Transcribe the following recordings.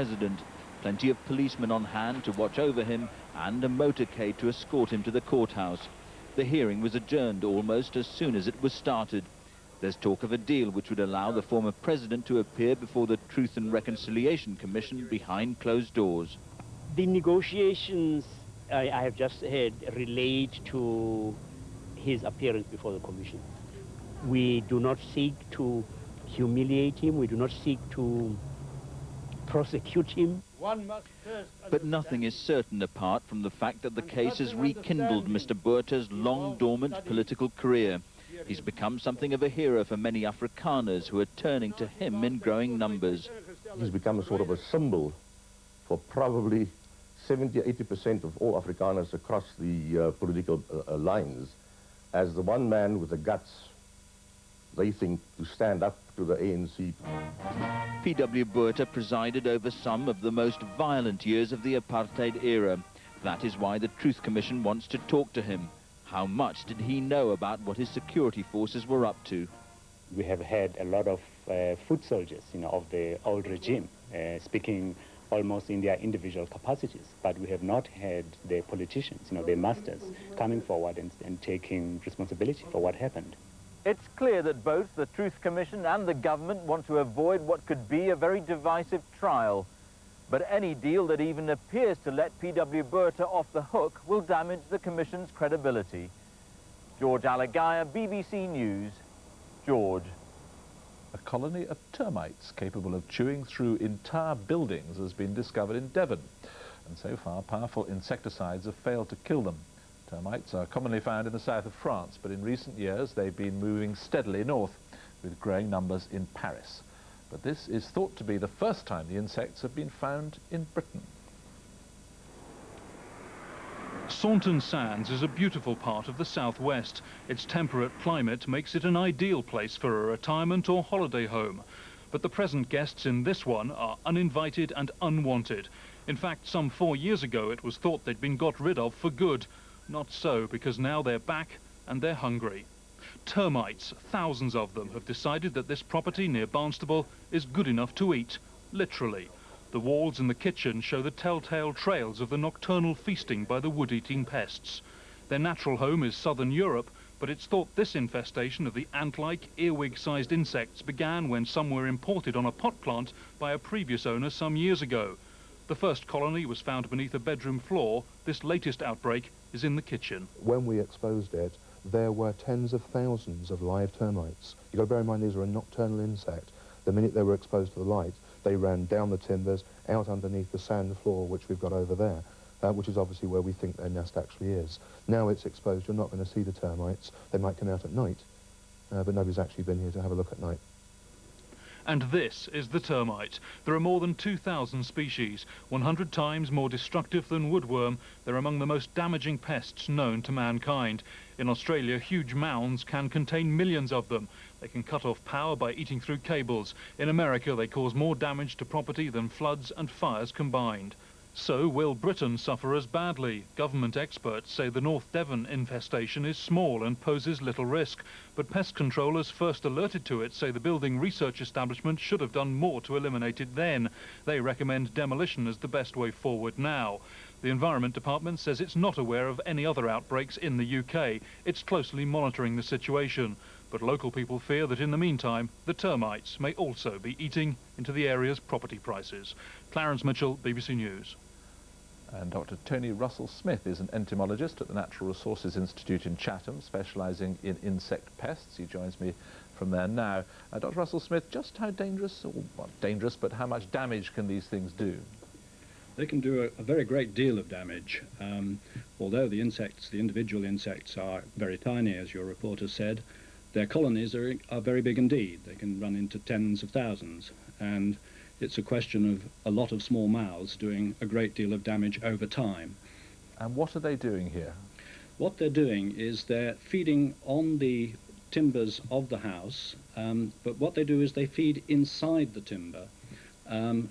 president. Plenty of policemen on hand to watch over him and a motorcade to escort him to the courthouse. The hearing was adjourned almost as soon as it was started. There's talk of a deal which would allow the former president to appear before the Truth and Reconciliation Commission behind closed doors. The negotiations I have just heard relate to his appearance before the commission. We do not seek to humiliate him. We do not seek to prosecute him. But nothing is certain apart from the fact that the case has rekindled Mr. Botha's long-dormant political career. He's become something of a hero for many Afrikaners who are turning to him in growing numbers. He's become a sort of a symbol for probably 70–80% of all Afrikaners across the political lines as the one man with the guts, they think, to stand up to the ANC. P.W. Botha presided over some of the most violent years of the apartheid era. That is why the Truth Commission wants to talk to him. How much did he know about what his security forces were up to? We have had a lot of foot soldiers, of the old regime, speaking almost in their individual capacities, but we have not had the politicians, their masters, coming forward and taking responsibility for what happened. It's clear that both the Truth Commission and the government want to avoid what could be a very divisive trial. But any deal that even appears to let P.W. Botha off the hook will damage the Commission's credibility. George Alagaya, BBC News. George. A colony of termites capable of chewing through entire buildings has been discovered in Devon, and so far powerful insecticides have failed to kill them. Termites are commonly found in the south of France, but in recent years they've been moving steadily north, with growing numbers in Paris. But this is thought to be the first time the insects have been found in Britain. Saunton Sands is a beautiful part of the southwest. Its temperate climate makes it an ideal place for a retirement or holiday home. But the present guests in this one are uninvited and unwanted. In fact, some 4 years ago it was thought they'd been got rid of for good. Not so, because now they're back and they're hungry. Termites, thousands of them, have decided that this property near Barnstaple is good enough to eat, literally. The walls in the kitchen show the telltale trails of the nocturnal feasting by the wood-eating pests. Their natural home is southern Europe, but it's thought this infestation of the ant-like, earwig-sized insects began when some were imported on a pot plant by a previous owner some years ago. The first colony was found beneath a bedroom floor. This latest outbreak is in the kitchen. When we exposed it, there were tens of thousands of live termites. You've got to bear in mind these are a nocturnal insect. The minute they were exposed to the light, they ran down the timbers, out underneath the sand floor, which we've got over there, which is obviously where we think their nest actually is. Now it's exposed, you're not going to see the termites. They might come out at night, but nobody's actually been here to have a look at night. And this is the termite. There are more than 2,000 species, 100 times more destructive than woodworm. They're among the most damaging pests known to mankind. In Australia, huge mounds can contain millions of them. They can cut off power by eating through cables. In America, they cause more damage to property than floods and fires combined. So will Britain suffer as badly? Government experts say the North Devon infestation is small and poses little risk. But pest controllers first alerted to it say the building research establishment should have done more to eliminate it then. They recommend demolition as the best way forward now. The Environment Department says it's not aware of any other outbreaks in the UK. It's closely monitoring the situation. But local people fear that in the meantime, the termites may also be eating into the area's property prices. Clarence Mitchell, BBC News. And Dr. Tony Russell-Smith is an entomologist at the Natural Resources Institute in Chatham, specialising in insect pests. He joins me from there now. Dr. Russell-Smith, just how dangerous, or not dangerous, but how much damage can these things do? They can do a very great deal of damage. Although the individual insects are very tiny, as your reporter said, their colonies are very big indeed. They can run into tens of thousands, and it's a question of a lot of small mouths doing a great deal of damage over time. And what are they doing here? What they're doing is they're feeding on the timbers of the house, but what they do is they feed inside the timber,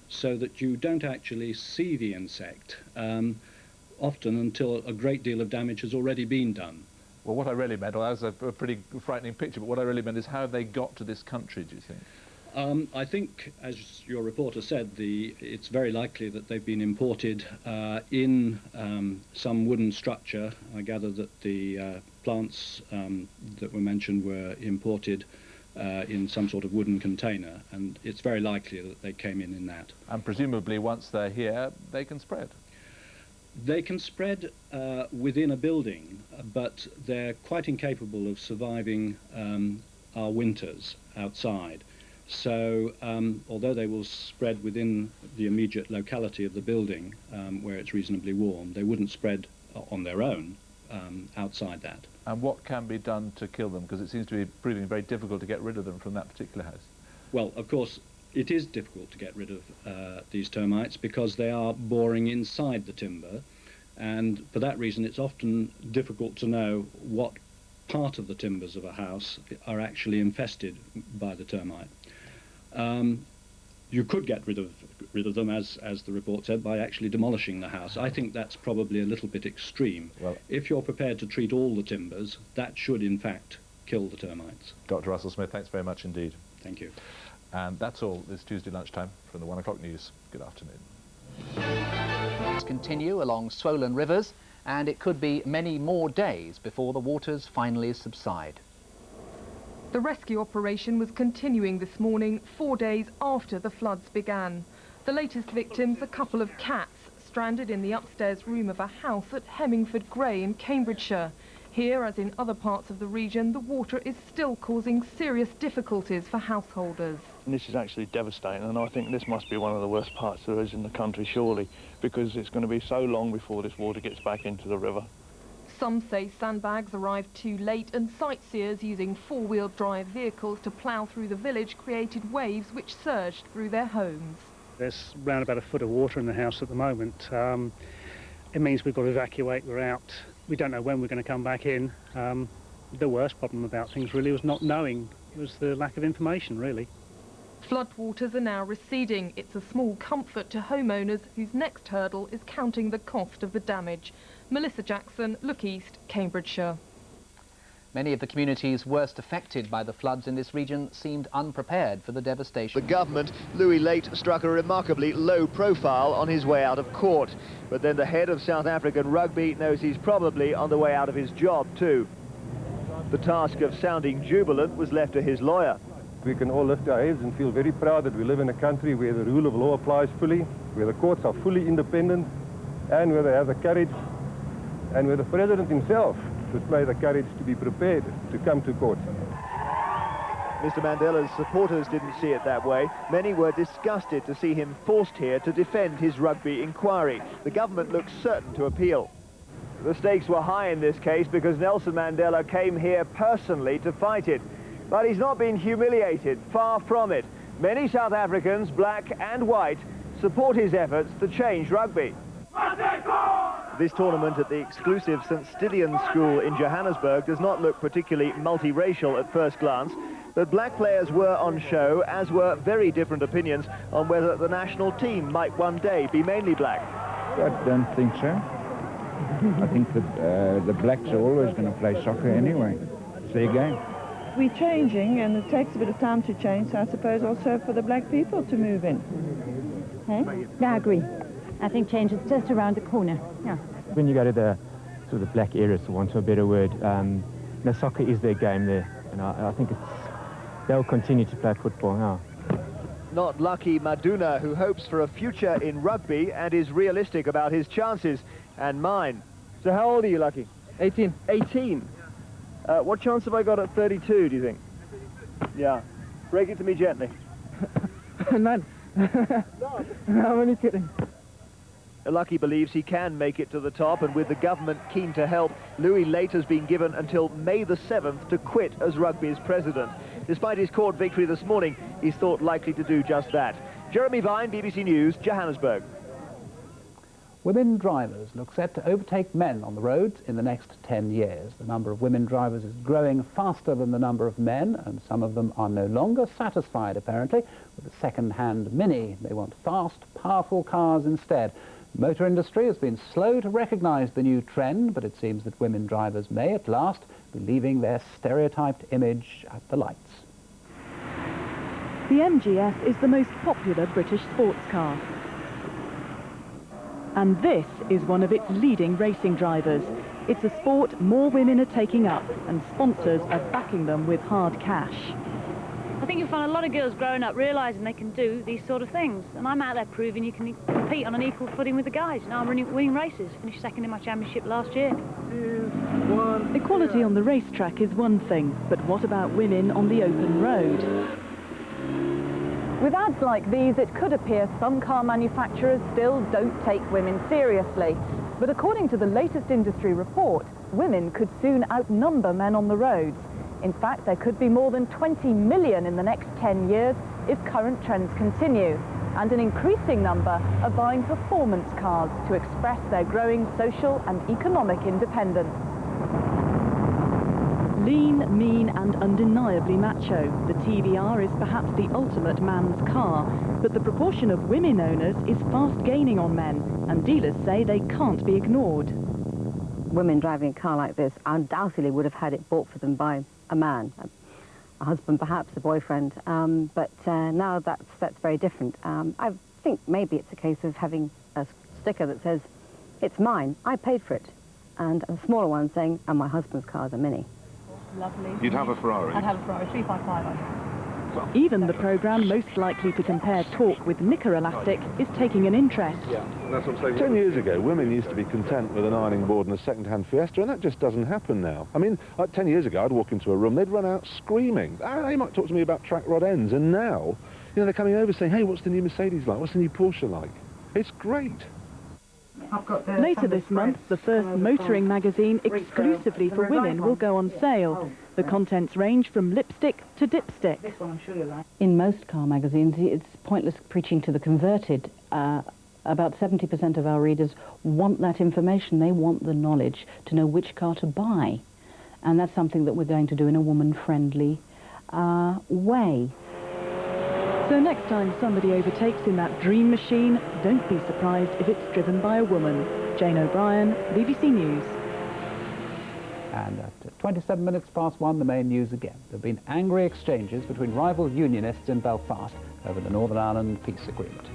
so that you don't actually see the insect, often until a great deal of damage has already been done. Well, what I really meant, well, that was a pretty frightening picture, but what I really meant is how they got to this country, do you think? I think, as your reporter said, it's very likely that they've been imported in some wooden structure. I gather that the plants that were mentioned were imported in some sort of wooden container, and it's very likely that they came in that. And presumably once they're here, they can spread. They can spread within a building, but they're quite incapable of surviving our winters outside. So although they will spread within the immediate locality of the building where it's reasonably warm, they wouldn't spread on their own outside that. And what can be done to kill them? Because it seems to be proving very difficult to get rid of them from that particular house. Well, of course, it is difficult to get rid of these termites because they are boring inside the timber, and for that reason it's often difficult to know what part of the timbers of a house are actually infested by the termite. You could get rid of them, as the report said, by actually demolishing the house. I think that's probably a little bit extreme. Well, if you're prepared to treat all the timbers, that should in fact kill the termites. Dr. Russell Smith, thanks very much indeed. Thank you. And that's all this Tuesday lunchtime from the 1 o'clock news. Good afternoon. Continue along swollen rivers, and it could be many more days before the waters finally subside. The rescue operation was continuing this morning, 4 days after the floods began. The latest victims, a couple of cats, stranded in the upstairs room of a house at Hemmingford Gray in Cambridgeshire. Here, as in other parts of the region, the water is still causing serious difficulties for householders. And this is actually devastating, and I think this must be one of the worst parts there is in the country, surely, because it's going to be so long before this water gets back into the river. Some say sandbags arrived too late, and sightseers using four-wheel drive vehicles to plough through the village created waves which surged through their homes. There's around about a foot of water in the house at the moment. It means we've got to evacuate, we're out. We don't know when we're going to come back in. The worst problem about things really was not knowing. It was the lack of information, really. Floodwaters are now receding. It's a small comfort to homeowners whose next hurdle is counting the cost of the damage. Melissa Jackson, Look East, Cambridgeshire. Many of the communities worst affected by the floods in this region seemed unprepared for the devastation. The government, Louis Late, struck a remarkably low profile on his way out of court. But then the head of South African rugby knows he's probably on the way out of his job too. The task of sounding jubilant was left to his lawyer. We can all lift our heads and feel very proud that we live in a country where the rule of law applies fully, where the courts are fully independent, and where they have the courage, and where the president himself display the courage to be prepared to come to court. Mr. Mandela's supporters didn't see it that way. Many were disgusted to see him forced here to defend his rugby inquiry. The government looks certain to appeal. The stakes were high in this case because Nelson Mandela came here personally to fight it. But he's not been humiliated, far from it. Many South Africans, black and white, support his efforts to change rugby. This tournament at the exclusive St. Stithians School in Johannesburg does not look particularly multiracial at first glance, but black players were on show, as were very different opinions on whether the national team might one day be mainly black. I don't think so. I think that the blacks are always going to play soccer anyway. It's their game. We're changing, and it takes a bit of time to change, so I suppose also for the black people to move in. Hey? Yeah, I agree. I think change is just around the corner. Yeah. When you go to the sort of black areas, for want of a better word, soccer is their game there, and I think they'll continue to play football now. Not Lucky Maduna, who hopes for a future in rugby and is realistic about his chances, and mine. So how old are you, Lucky? 18. 18? What chance have I got at 32, do you think? Yeah. Break it to me gently. None. No. I'm only kidding. Lucky believes he can make it to the top, and with the government keen to help, Louis Late has been given until May the 7th to quit as rugby's president. Despite his court victory this morning, he's thought likely to do just that. Jeremy Vine, BBC News, Johannesburg. Women drivers look set to overtake men on the roads in the next 10 years. The number of women drivers is growing faster than the number of men, and some of them are no longer satisfied, apparently, with a second-hand Mini. They want fast, powerful cars instead. The motor industry has been slow to recognise the new trend, but it seems that women drivers may at last be leaving their stereotyped image at the lights. The MGF is the most popular British sports car. And this is one of its leading racing drivers. It's a sport more women are taking up, and sponsors are backing them with hard cash. I think you'll find a lot of girls growing up realising they can do these sort of things. And I'm out there proving you can compete on an equal footing with the guys. You know, I'm winning races. Finished second in my championship last year. 2, 1. Equality on the racetrack is one thing, but what about women on the open road? With ads like these, it could appear some car manufacturers still don't take women seriously. But according to the latest industry report, women could soon outnumber men on the roads. In fact, there could be more than 20 million in the next 10 years if current trends continue. And an increasing number are buying performance cars to express their growing social and economic independence. Lean, mean and undeniably macho, the TVR is perhaps the ultimate man's car. But the proportion of women owners is fast gaining on men, and dealers say they can't be ignored. Women driving a car like this undoubtedly would have had it bought for them by a man, a husband perhaps, a boyfriend, but now that's very different. I think maybe it's a case of having a sticker that says, it's mine, I paid for it, and a smaller one saying, and my husband's car is a Mini. Lovely. You'd have a Ferrari? I'd have a Ferrari, 355, I think. Even the programme most likely to compare torque with knicker elastic is taking an interest. Yeah, that's what I'm saying. 10 years ago, women used to be content with an ironing board and a second-hand Fiesta, and that just doesn't happen now. I mean, like 10 years ago, I'd walk into a room, they'd run out screaming. They might talk to me about track rod ends, and now, you know, they're coming over saying, hey, what's the new Mercedes like? What's the new Porsche like? It's great. Later this month, the first motoring magazine exclusively for women will go on sale. The contents range from lipstick to dipstick. In most car magazines, it's pointless preaching to the converted. About 70% of our readers want that information. They want the knowledge to know which car to buy. And that's something that we're going to do in a woman-friendly way. So next time somebody overtakes in that dream machine, don't be surprised if it's driven by a woman. Jane O'Brien, BBC News. And at 27 minutes past 1, the main news again. There have been angry exchanges between rival unionists in Belfast over the Northern Ireland peace agreement.